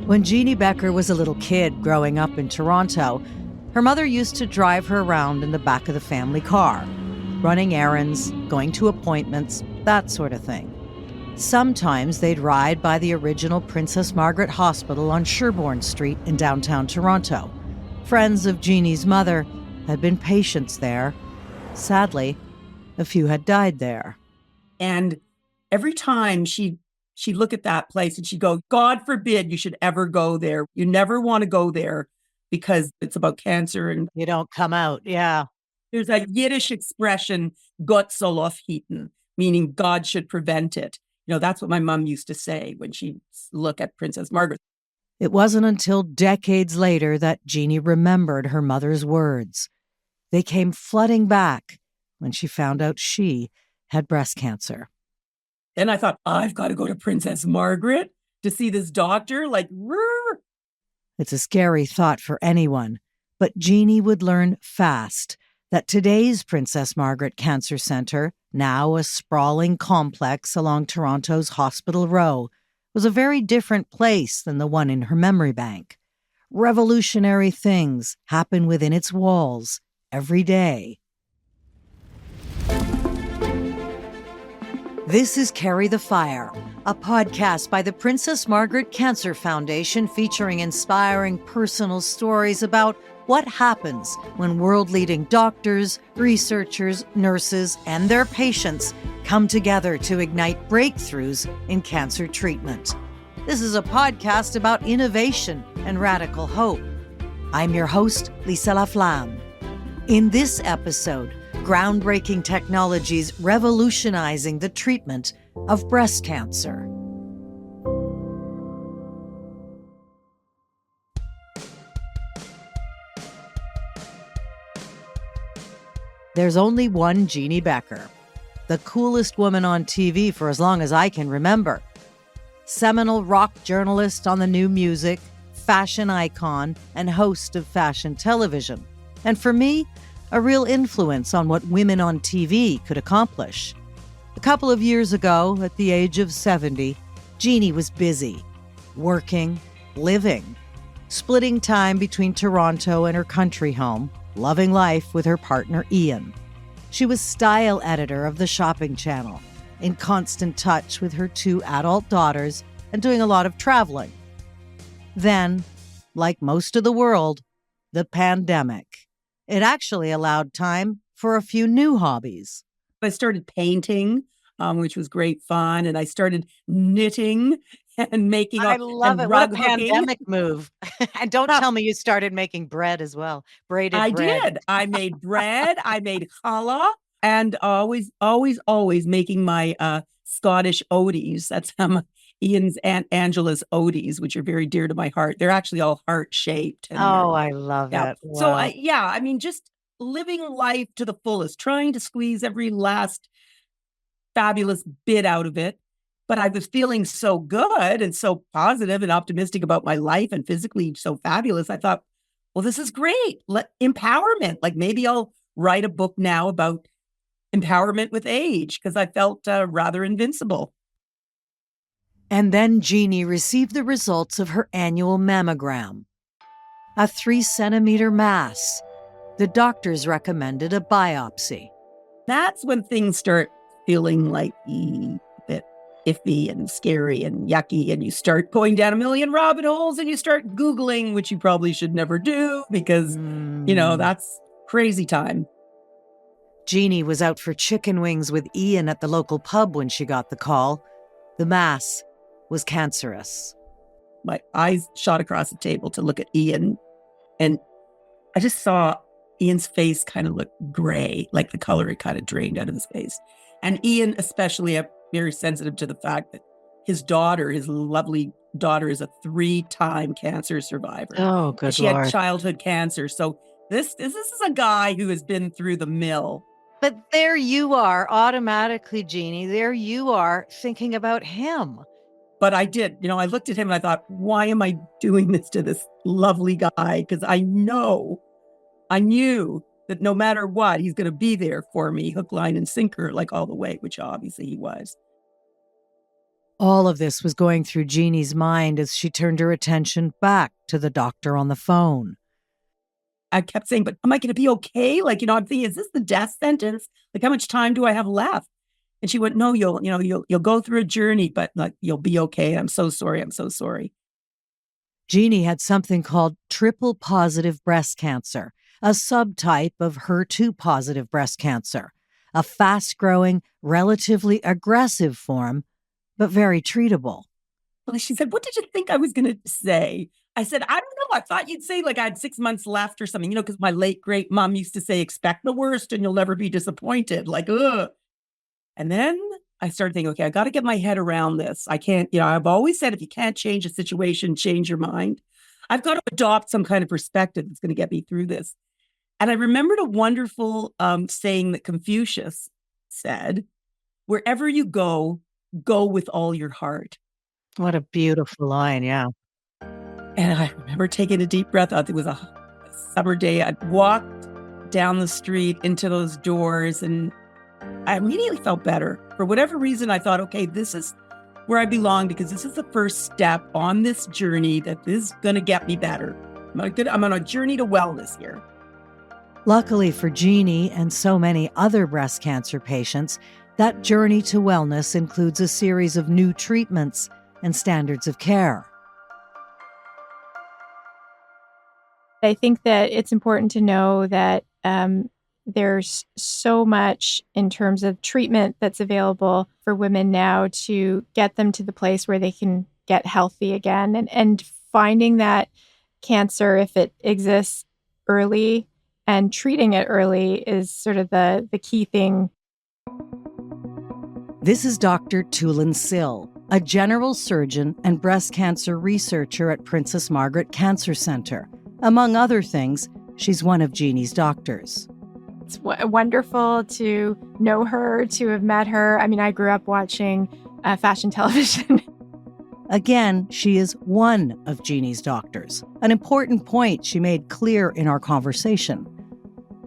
When Jeannie Becker was a little kid growing up in Toronto, her mother used to drive her around in the back of the family car, running errands, going to appointments, that sort of thing. Sometimes they'd ride by the original Princess Margaret Hospital on Sherbourne Street in downtown Toronto. Friends of Jeannie's mother had been patients there. Sadly, a few had died there. And every time she'd look at that place and she'd go, God forbid you should ever go there. You never want to go there because it's about cancer. And you don't come out, yeah. There's a Yiddish expression, Gott soll aufhüten, meaning God should prevent it. That's what my mom used to say when she'd look at Princess Margaret. It wasn't until decades later that Jeannie remembered her mother's words. They came flooding back when she found out she had breast cancer. And I thought, I've got to go to Princess Margaret to see this doctor. It's a scary thought for anyone, but Jeannie would learn fast that today's Princess Margaret Cancer Centre, now a sprawling complex along Toronto's Hospital Row, was a very different place than the one in her memory bank. Revolutionary things happen within its walls every day. This is Carry the Fire, a podcast by the Princess Margaret Cancer Foundation featuring inspiring personal stories about what happens when world-leading doctors, researchers, nurses, and their patients come together to ignite breakthroughs in cancer treatment. This is a podcast about innovation and radical hope. I'm your host, Lisa Laflamme. In this episode, groundbreaking technologies revolutionizing the treatment of breast cancer. There's only one Jeannie Becker, the coolest woman on TV for as long as I can remember. Seminal rock journalist on the new music, fashion icon, and host of fashion television. And for me, a real influence on what women on TV could accomplish. A couple of years ago, at the age of 70, Jeannie was busy, working, living, splitting time between Toronto and her country home, loving life with her partner Ian. She was style editor of the Shopping Channel, in constant touch with her 2 adult daughters and doing a lot of traveling. Then, like most of the world, the pandemic. It actually allowed time for a few new hobbies. I started painting, which was great fun, and I started knitting and making. I love it. What a pandemic move! And don't tell me you started making bread as well. Braided bread. I did. I made bread. I made challah, and always making my Scottish odies. That's Ian's Aunt Angela's odies, which are very dear to my heart. They're actually all heart-shaped. I love it. Wow. So, just living life to the fullest, trying to squeeze every last fabulous bit out of it. But I was feeling so good and so positive and optimistic about my life and physically so fabulous. I thought, well, this is great. Empowerment. Maybe I'll write a book now about empowerment with age because I felt rather invincible. And then Jeannie received the results of her annual mammogram. A 3-centimeter mass. The doctors recommended a biopsy. That's when things start feeling like a bit iffy and scary and yucky, and you start going down a million rabbit holes and you start Googling, which you probably should never do because, that's crazy time. Jeannie was out for chicken wings with Ian at the local pub when she got the call. The mass was cancerous. My eyes shot across the table to look at Ian, and I just saw Ian's face kind of look gray, like the color had kind of drained out of his face. And Ian, especially, I'm very sensitive to the fact that his lovely daughter, is a 3-time cancer survivor. Oh, good She Lord. had childhood cancer. So this is a guy who has been through the mill. But there you are, automatically, Jeannie. There you are thinking about him. But I did, I looked at him and I thought, why am I doing this to this lovely guy? Because I knew that no matter what, he's going to be there for me, hook, line, and sinker, all the way, which obviously he was. All of this was going through Jeannie's mind as she turned her attention back to the doctor on the phone. I kept saying, but am I going to be okay? Like, I'm thinking, is this the death sentence? Like, how much time do I have left? And she went, no, you'll go through a journey, but like, you'll be okay. I'm so sorry. I'm so sorry. Jeannie had something called triple positive breast cancer, a subtype of HER2 positive breast cancer, a fast-growing, relatively aggressive form, but very treatable. Well, she said, what did you think I was going to say? I said, I don't know. I thought you'd say like I had 6 months left or something, because my late great mom used to say, expect the worst and you'll never be disappointed. Like, ugh. And then I started thinking, okay, I got to get my head around this. I can't, I've always said, if you can't change a situation, change your mind. I've got to adopt some kind of perspective that's going to get me through this. And I remembered a wonderful saying that Confucius said, wherever you go with all your heart. What a beautiful line, yeah. And I remember taking a deep breath out. It was a summer day. I walked down the street into those doors and I immediately felt better. For whatever reason, I thought, okay, this is where I belong because this is the first step on this journey that is going to get me better. I'm on a journey to wellness here. Luckily for Jeannie and so many other breast cancer patients, that journey to wellness includes a series of new treatments and standards of care. I think that it's important to know that there's so much in terms of treatment that's available for women now to get them to the place where they can get healthy again. And finding that cancer, if it exists early, and treating it early is sort of the key thing. This is Dr. Tulin Sill, a general surgeon and breast cancer researcher at Princess Margaret Cancer Center. Among other things, she's one of Jeannie's doctors. It's wonderful to know her, to have met her. I mean, I grew up watching fashion television. Again, she is one of Jeannie's doctors, an important point she made clear in our conversation.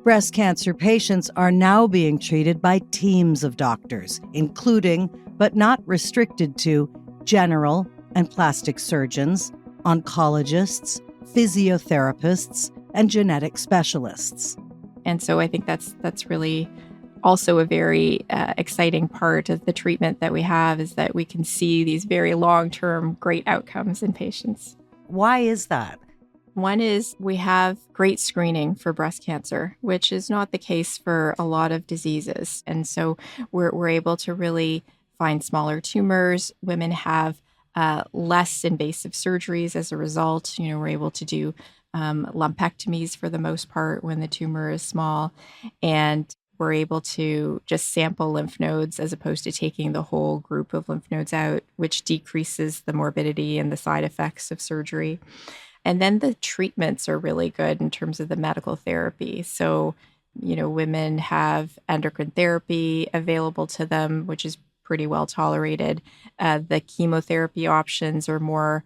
Breast cancer patients are now being treated by teams of doctors, including, but not restricted to, general and plastic surgeons, oncologists, physiotherapists, and genetic specialists. And so I think that's really also a very exciting part of the treatment that we have, is that we can see these very long-term great outcomes in patients. Why is that? One is we have great screening for breast cancer, which is not the case for a lot of diseases. And so we're able to really find smaller tumors. Women have less invasive surgeries as a result. We're able to do lumpectomies for the most part when the tumor is small. And we're able to just sample lymph nodes as opposed to taking the whole group of lymph nodes out, which decreases the morbidity and the side effects of surgery. And then the treatments are really good in terms of the medical therapy. So, women have endocrine therapy available to them, which is pretty well tolerated. The chemotherapy options are more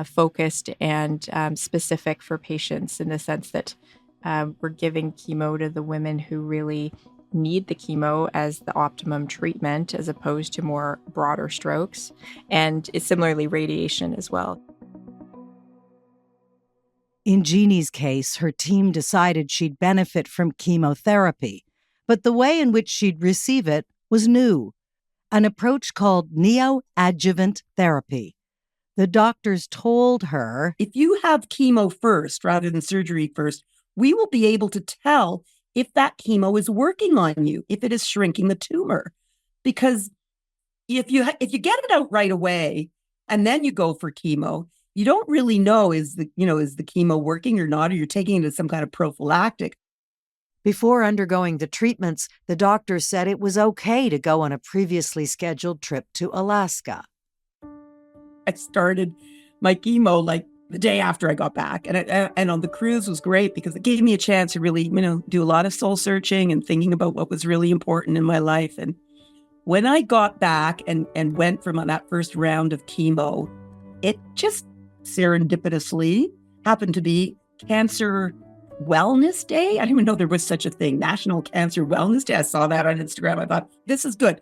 focused and specific for patients in the sense that we're giving chemo to the women who really need the chemo as the optimum treatment, as opposed to more broader strokes. And it's similarly radiation as well. In Jeannie's case, her team decided she'd benefit from chemotherapy, but the way in which she'd receive it was new, an approach called neoadjuvant therapy. The doctors told her, if you have chemo first rather than surgery first, we will be able to tell if that chemo is working on you, if it is shrinking the tumor. Because if you get it out right away and then you go for chemo, you don't really know is the chemo working or not, or you're taking it as some kind of prophylactic. Before undergoing the treatments, the doctor said it was okay to go on a previously scheduled trip to Alaska. I started my chemo like the day after I got back. And on the cruise was great because it gave me a chance to really, do a lot of soul searching and thinking about what was really important in my life. And when I got back and went from that first round of chemo, it just serendipitously happened to be Cancer Wellness Day. I didn't even know there was such a thing, National Cancer Wellness Day. I saw that on Instagram. I thought, this is good.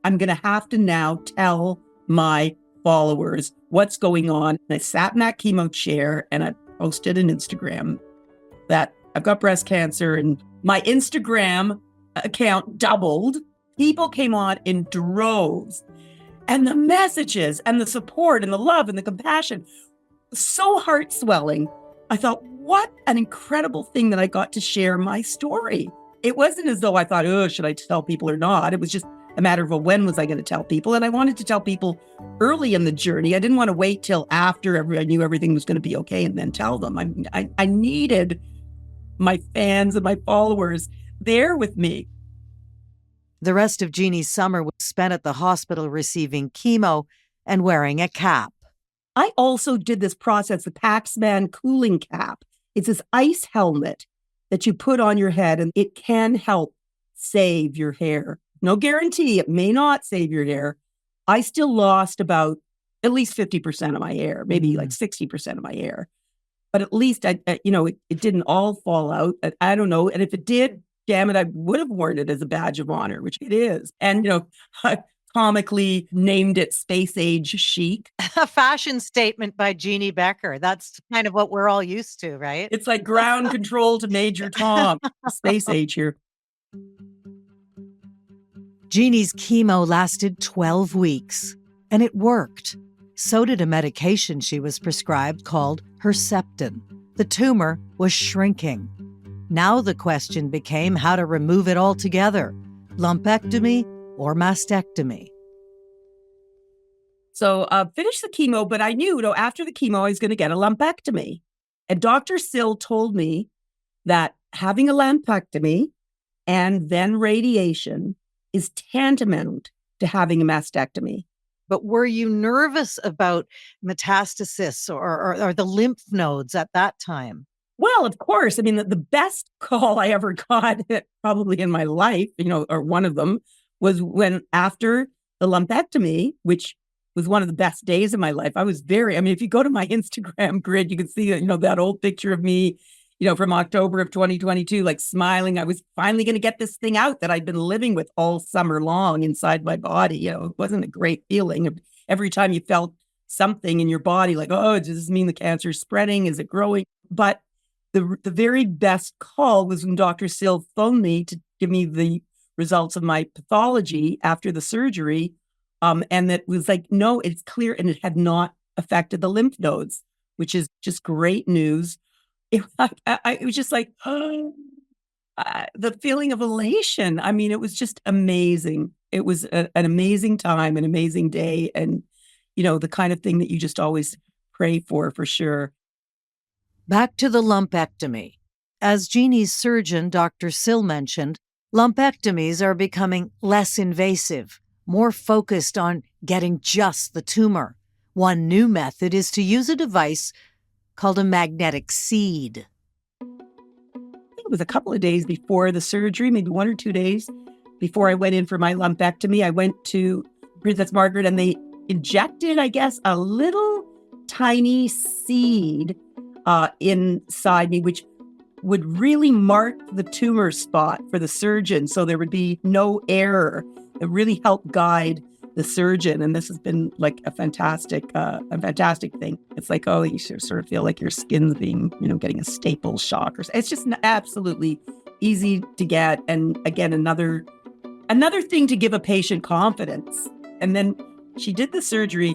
I'm going to have to now tell my followers what's going on. And I sat in that chemo chair and I posted an Instagram that I've got breast cancer, and my Instagram account doubled. People came on in droves, and the messages and the support and the love and the compassion, so heart swelling. I thought, what an incredible thing that I got to share my story. It wasn't as though I thought, oh, should I tell people or not? It was just a matter of when was I going to tell people? And I wanted to tell people early in the journey. I didn't want to wait till after I knew everything was going to be okay and then tell them. I needed my fans and my followers there with me. The rest of Jeannie's summer was spent at the hospital receiving chemo and wearing a cap. I also did this process, the Paxman cooling cap. It's this ice helmet that you put on your head, and it can help save your hair. No guarantee, it may not save your hair. I still lost about at least 50% of my hair, maybe like 60% of my hair. But at least, it didn't all fall out. I don't know. And if it did, damn it, I would have worn it as a badge of honor, which it is. And, I comically named it Space Age Chic. A fashion statement by Jeannie Becker. That's kind of what we're all used to, right? It's like ground control to Major Tom. Space Age here. Jeannie's chemo lasted 12 weeks, and it worked. So did a medication she was prescribed called Herceptin. The tumor was shrinking. Now the question became how to remove it altogether, lumpectomy or mastectomy. So finished the chemo, but I knew, after the chemo, I was going to get a lumpectomy. And Dr. Sill told me that having a lumpectomy and then radiation is tantamount to having a mastectomy. But were you nervous about metastasis or the lymph nodes at that time? Well, of course. I mean, the best call I ever got, probably in my life, or one of them, was when after the lumpectomy, which was one of the best days of my life. If you go to my Instagram grid, you can see, that old picture of me, from October of 2022, like smiling. I was finally going to get this thing out that I'd been living with all summer long inside my body. It wasn't a great feeling. Every time you felt something in your body, like, oh, does this mean the cancer is spreading? Is it growing? But the very best call was when Dr. Sill phoned me to give me the results of my pathology after the surgery. And that was like, no, it's clear. And it had not affected the lymph nodes, which is just great news. It was just like, the feeling of elation. I mean, it was just amazing. It was an amazing time, an amazing day. And, the kind of thing that you just always pray for sure. Back to the lumpectomy. As Jeannie's surgeon, Dr. Sill, mentioned, lumpectomies are becoming less invasive, more focused on getting just the tumor. One new method is to use a device called a magnetic seed. It was a couple of days before the surgery, maybe 1 or 2 days before I went in for my lumpectomy. I went to Princess Margaret and they injected, I guess, a little tiny seed inside me, which would really mark the tumor spot for the surgeon. So there would be no error. It really helped guide the surgeon. And this has been like a fantastic thing. It's like, oh, you sort of feel like your skin's being, getting a staple shock. It's just absolutely easy to get. And again, another thing to give a patient confidence. And then she did the surgery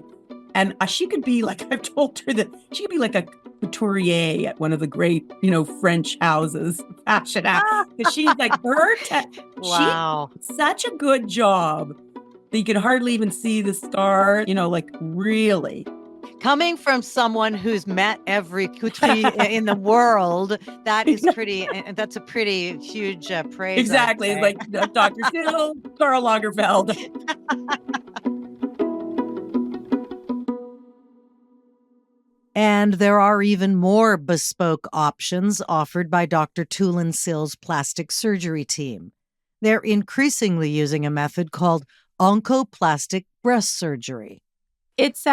and she could be like, I've told her that she could be like a couturier at one of the great, French houses, fashion house. Because she's like, Wow. she did such a good job that you could hardly even see the scar, really. Coming from someone who's met every couturier in the world, that's a pretty huge praise. Exactly. Like Dr. Sill, Karl Lagerfeld. And there are even more bespoke options offered by Dr. Tulin Sill's plastic surgery team. They're increasingly using a method called oncoplastic breast surgery. It's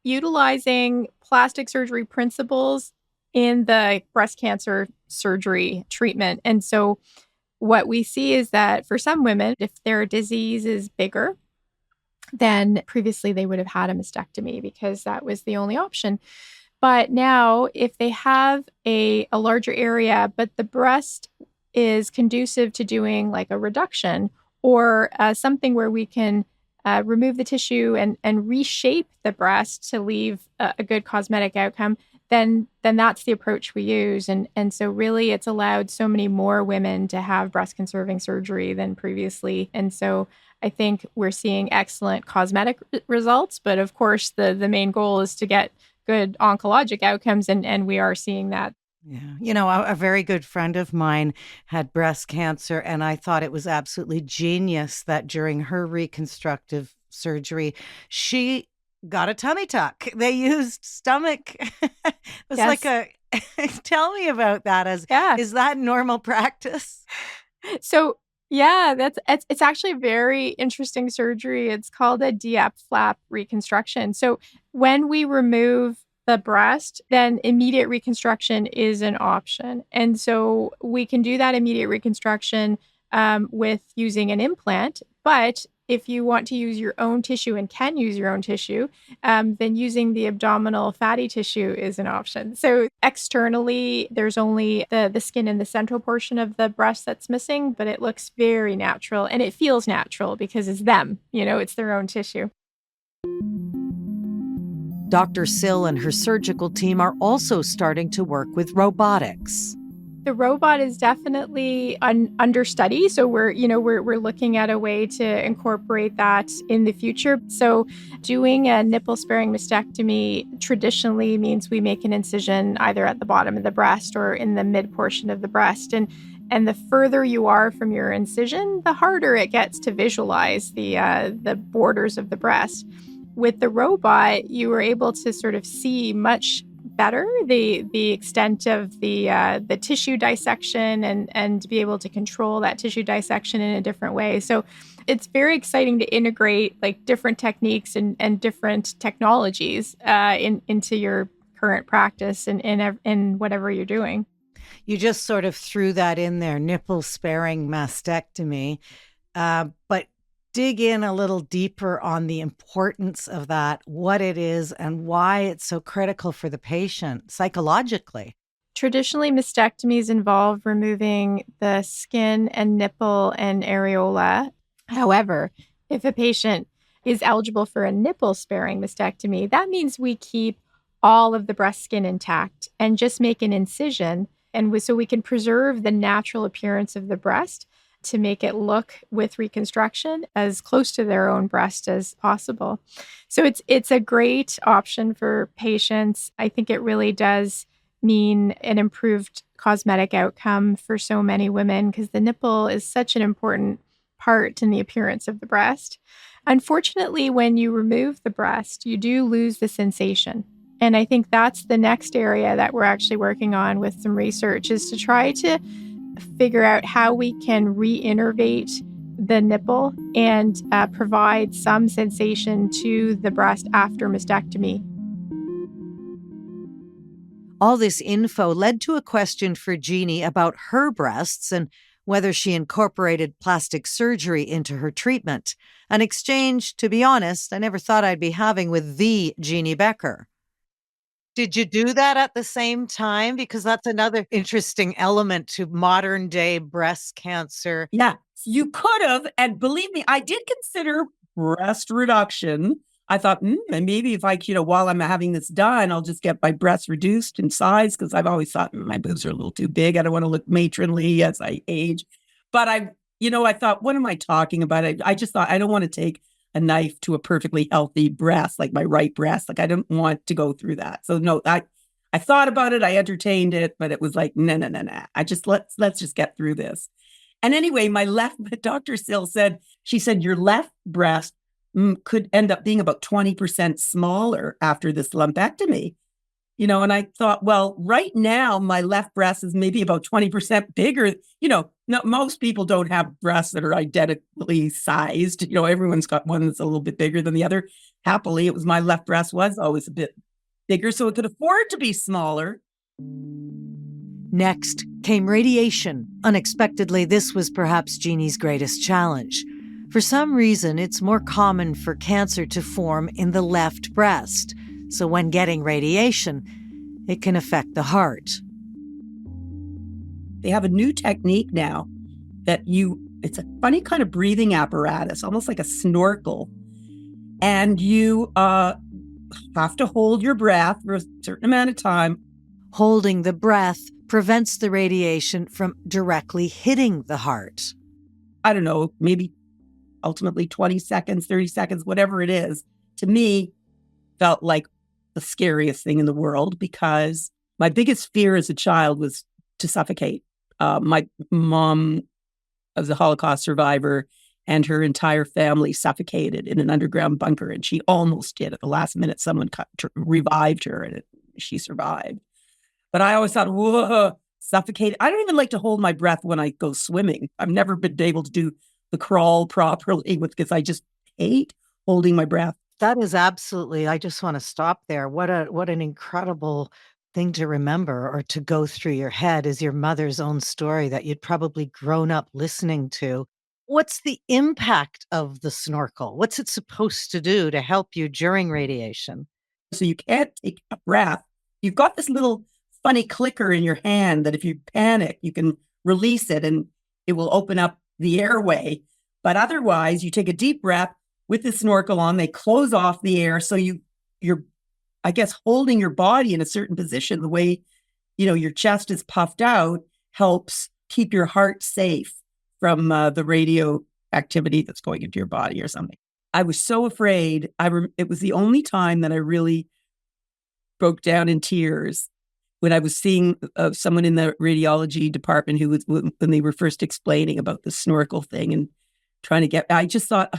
utilizing plastic surgery principles in the breast cancer surgery treatment. And so what we see is that for some women, if their disease is bigger, then previously they would have had a mastectomy because that was the only option. But now, if they have a larger area, but the breast is conducive to doing like a reduction or something where we can remove the tissue and reshape the breast to leave a good cosmetic outcome, then that's the approach we use. And so really it's allowed so many more women to have breast conserving surgery than previously. And so I think we're seeing excellent cosmetic results, but of course the main goal is to get good oncologic outcomes, and we are seeing that. Yeah. You know, a very good friend of mine had breast cancer, and I thought it was absolutely genius that during her reconstructive surgery, she got a tummy tuck. They used stomach. It was Yes. like a, tell me about that. Yeah. Is that normal practice? So yeah, it's actually a very interesting surgery. It's called a DF flap reconstruction. So when we remove the breast, then immediate reconstruction is an option. And so we can do that immediate reconstruction with using an implant. But if you want to use your own tissue and can use your own tissue, then using the abdominal fatty tissue is an option. So externally, there's only the skin in the central portion of the breast that's missing, but it looks very natural and it feels natural because it's them, it's their own tissue. Dr. Sill and her surgical team are also starting to work with robotics. The robot is definitely under study, so we're looking at a way to incorporate that in the future. So, doing a nipple-sparing mastectomy traditionally means we make an incision either at the bottom of the breast or in the mid portion of the breast, and the further you are from your incision, the harder it gets to visualize the borders of the breast. With the robot, you were able to sort of see much better the extent of the tissue dissection and be able to control that tissue dissection in a different way. So it's very exciting to integrate like different techniques and different technologies into your current practice and in whatever you're doing. You just sort of threw that in there, nipple sparing mastectomy, but dig in a little deeper on the importance of that, what it is, and why it's so critical for the patient psychologically. Traditionally, mastectomies involve removing the skin and nipple and areola. However, if a patient is eligible for a nipple-sparing mastectomy, that means we keep all of the breast skin intact and just make an incision, and so we can preserve the natural appearance of the breast to make it look with reconstruction as close to their own breast as possible. So it's a great option for patients. I think it really does mean an improved cosmetic outcome for so many women because the nipple is such an important part in the appearance of the breast. Unfortunately, when you remove the breast, you do lose the sensation. And I think that's the next area that we're actually working on with some research is to try to figure out how we can reinnervate the nipple and provide some sensation to the breast after mastectomy. All this info led to a question for Jeannie about her breasts and whether she incorporated plastic surgery into her treatment, an exchange, to be honest, I never thought I'd be having with the Jeannie Becker. Did you do that at the same time? Because that's another interesting element to modern day breast cancer. Yeah, you could have. And believe me, I did consider breast reduction. I thought, and maybe if I, while I'm having this done, I'll just get my breasts reduced in size because I've always thought my boobs are a little too big. I don't want to look matronly as I age. But I thought, what am I talking about? I just thought I don't want to take a knife to a perfectly healthy breast, like my right breast. Like I didn't want to go through that. So no, I thought about it. I entertained it, but it was like, no. I just, let's just get through this. And anyway, Dr. Sill said, your left breast could end up being about 20% smaller after this lumpectomy. And I thought, well, right now, my left breast is maybe about 20% bigger. Most people don't have breasts that are identically sized. Everyone's got one that's a little bit bigger than the other. Happily, my left breast was always a bit bigger, so it could afford to be smaller. Next came radiation. Unexpectedly, this was perhaps Jeannie's greatest challenge. For some reason, it's more common for cancer to form in the left breast. So when getting radiation, it can affect the heart. They have a new technique now it's a funny kind of breathing apparatus, almost like a snorkel. And you have to hold your breath for a certain amount of time. Holding the breath prevents the radiation from directly hitting the heart. I don't know, maybe ultimately 20 seconds, 30 seconds, whatever it is, to me felt like the scariest thing in the world, because my biggest fear as a child was to suffocate. My mom was a Holocaust survivor, and her entire family suffocated in an underground bunker, and she almost did. At the last minute, someone revived her, and she survived. But I always thought, whoa, suffocated. I don't even like to hold my breath when I go swimming. I've never been able to do the crawl properly because I just hate holding my breath. That is absolutely, I just want to stop there. What an incredible thing to remember or to go through your head is your mother's own story that you'd probably grown up listening to. What's the impact of the snorkel? What's it supposed to do to help you during radiation? So you can't take a breath. You've got this little funny clicker in your hand that if you panic, you can release it and it will open up the airway. But otherwise, you take a deep breath with the snorkel on, they close off the air. So you're, I guess, holding your body in a certain position. The way, your chest is puffed out helps keep your heart safe from the radio activity that's going into your body or something. I was so afraid. It was the only time that I really broke down in tears when I was seeing someone in the radiology department who was, when they were first explaining about the snorkel thing and trying to get, I just thought,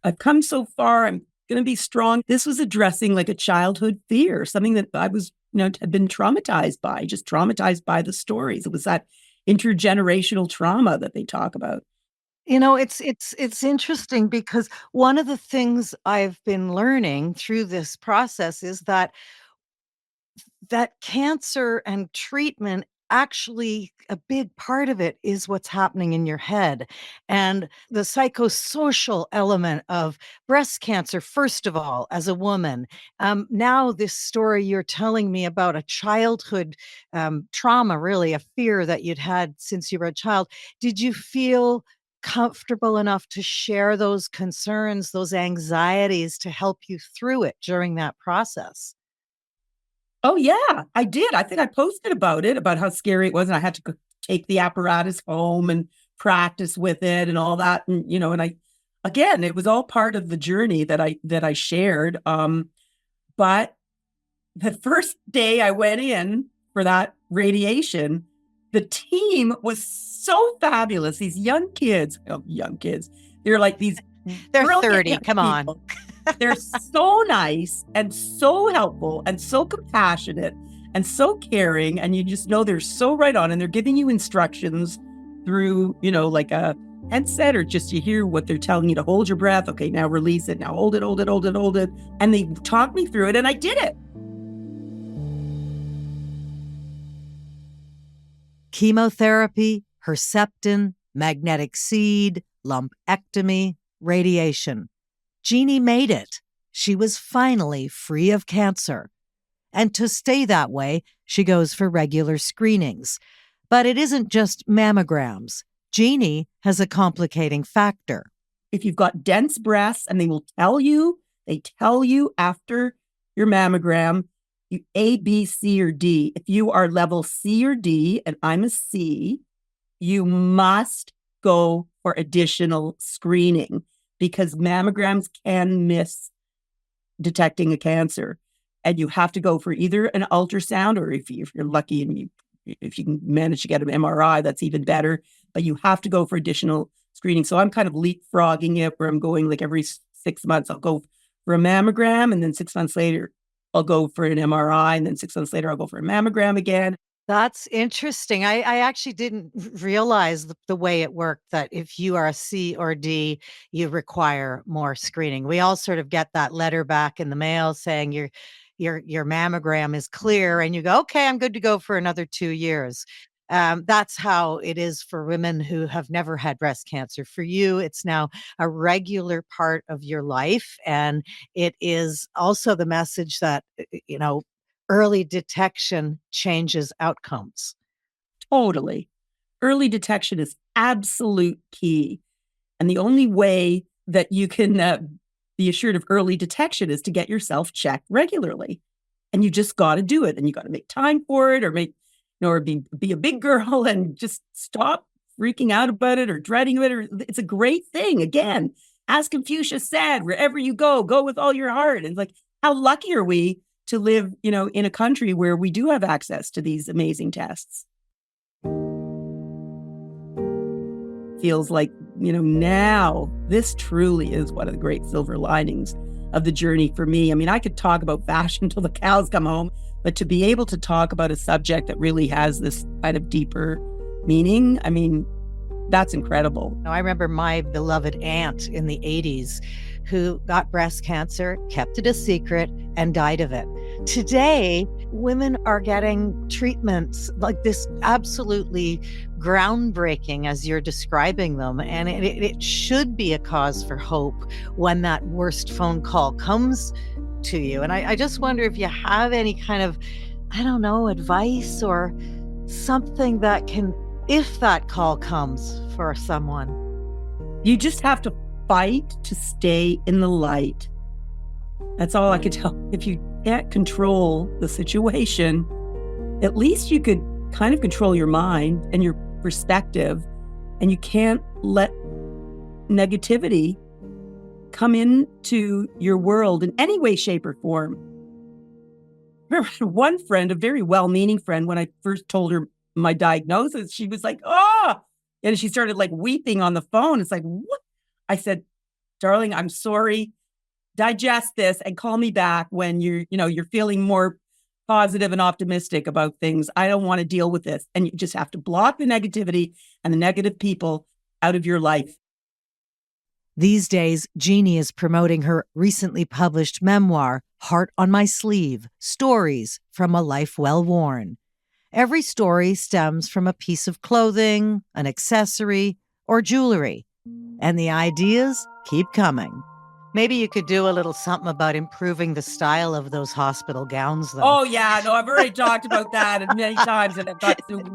I've come so far. I'm going to be strong. This was addressing like a childhood fear, something that I was, had been traumatized by the stories. It was that intergenerational trauma that they talk about. It's interesting because one of the things I've been learning through this process is that cancer and treatment, actually a big part of it is what's happening in your head, and the psychosocial element of breast cancer, first of all, as a woman. Now this story you're telling me about a childhood trauma, really a fear that you'd had since you were a child. Did you feel comfortable enough to share those concerns, those anxieties, to help you through it during that process? Oh, yeah, I did. I think I posted about it, about how scary it was. And I had to go take the apparatus home and practice with it and all that. And, again, it was all part of the journey that I shared. But the first day I went in for that radiation, the team was so fabulous. These young kids, they're like these. They're brilliant 30. young Come on. people. They're so nice and so helpful and so compassionate and so caring. And you just know they're so right on. And they're giving you instructions through, like a headset, or just you hear what they're telling you to hold your breath. Okay, now release it. Now hold it, hold it, hold it, hold it. And they talked me through it and I did it. Chemotherapy, Herceptin, magnetic seed, lumpectomy, radiation. Jeannie made it. She was finally free of cancer. And to stay that way, she goes for regular screenings. But it isn't just mammograms. Jeannie has a complicating factor. If you've got dense breasts, and they tell you after your mammogram, you A, B, C, or D. If you are level C or D, and I'm a C, you must go for additional screening, because mammograms can miss detecting a cancer. And you have to go for either an ultrasound, or if you're lucky and if you can manage to get an MRI, that's even better. But you have to go for additional screening. So I'm kind of leapfrogging it, where I'm going like every 6 months, I'll go for a mammogram. And then 6 months later, I'll go for an MRI. And then 6 months later, I'll go for a mammogram again. That's interesting. I actually didn't realize the way it worked, that if you are a C or D, you require more screening. We all sort of get that letter back in the mail saying your mammogram is clear, and you go, okay, I'm good to go for another 2 years. That's how it is for women who have never had breast cancer. For you, it's now a regular part of your life. And it is also the message that, early detection changes outcomes. Totally. Early detection is absolute key. And the only way that you can be assured of early detection is to get yourself checked regularly. And you just got to do it. And you got to make time for it, or be a big girl and just stop freaking out about it or dreading it. It's a great thing. Again, as Confucius said, wherever you go with all your heart. And it's like, how lucky are we to live, in a country where we do have access to these amazing tests? Feels like, now this truly is one of the great silver linings of the journey for me. I mean, I could talk about fashion till the cows come home, but to be able to talk about a subject that really has this kind of deeper meaning, I mean, that's incredible. I remember my beloved aunt in the 80s who got breast cancer, kept it a secret, and died of it. Today, women are getting treatments like this, absolutely groundbreaking as you're describing them. And it should be a cause for hope when that worst phone call comes to you. And I just wonder if you have any kind of, advice or something that can, if that call comes for someone. You just have to fight to stay in the light. That's all I could tell. If you can't control the situation, at least you could kind of control your mind and your perspective, and you can't let negativity come into your world in any way, shape, or form. I remember one friend, a very well-meaning friend, when I first told her my diagnosis, she was like, "Oh," and she started like weeping on the phone. It's like, what? I said, "Darling, I'm sorry. Digest this and call me back when you're feeling more positive and optimistic about things. I don't want to deal with this." And you just have to block the negativity and the negative people out of your life. These days, Jeannie is promoting her recently published memoir, Heart on My Sleeve, Stories from a Life Well Worn. Every story stems from a piece of clothing, an accessory, or jewelry. And the ideas keep coming. Maybe you could do a little something about improving the style of those hospital gowns, though. Oh, yeah. No, I've already talked about that many times, and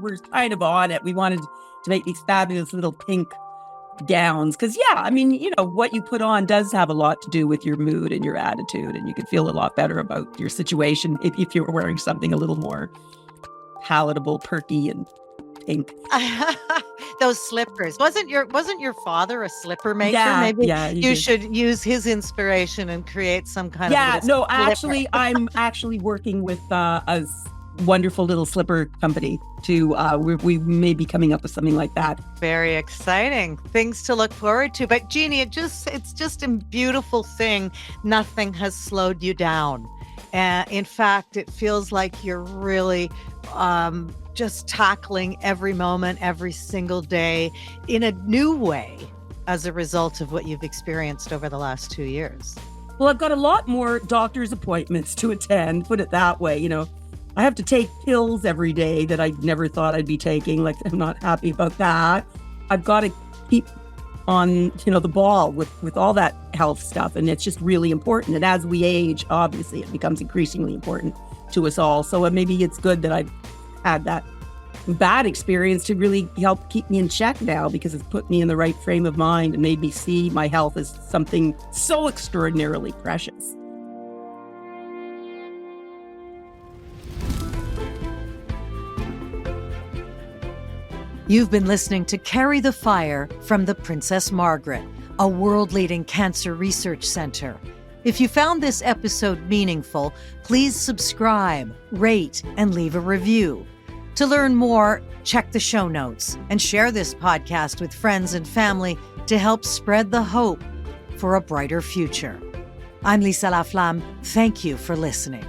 we're kind of on it. We wanted to make these fabulous little pink gowns because, what you put on does have a lot to do with your mood and your attitude, and you could feel a lot better about your situation if you were wearing something a little more palatable, perky, and pink. Those slippers. Wasn't your father a slipper maker? Yeah, Maybe you should use his inspiration and create some kind of no, slipper. actually, I'm actually working with a wonderful little slipper company to we may be coming up with something like that. Very exciting. Things to look forward to. But Jeannie, it's just a beautiful thing. Nothing has slowed you down. In fact, it feels like you're really just tackling every moment, every single day in a new way as a result of what you've experienced over the last 2 years. Well, I've got a lot more doctor's appointments to attend, put it that way. I have to take pills every day that I never thought I'd be taking. Like, I'm not happy about that. I've got to keep on, the ball with all that health stuff. And it's just really important. And as we age, obviously, it becomes increasingly important to us all. So maybe it's good that I've had that bad experience to really help keep me in check now, because it's put me in the right frame of mind and made me see my health as something so extraordinarily precious. You've been listening to Carry the Fire from the Princess Margaret, a world-leading cancer research center. If you found this episode meaningful, please subscribe, rate, and leave a review. To learn more, check the show notes and share this podcast with friends and family to help spread the hope for a brighter future. I'm Lisa Laflamme. Thank you for listening.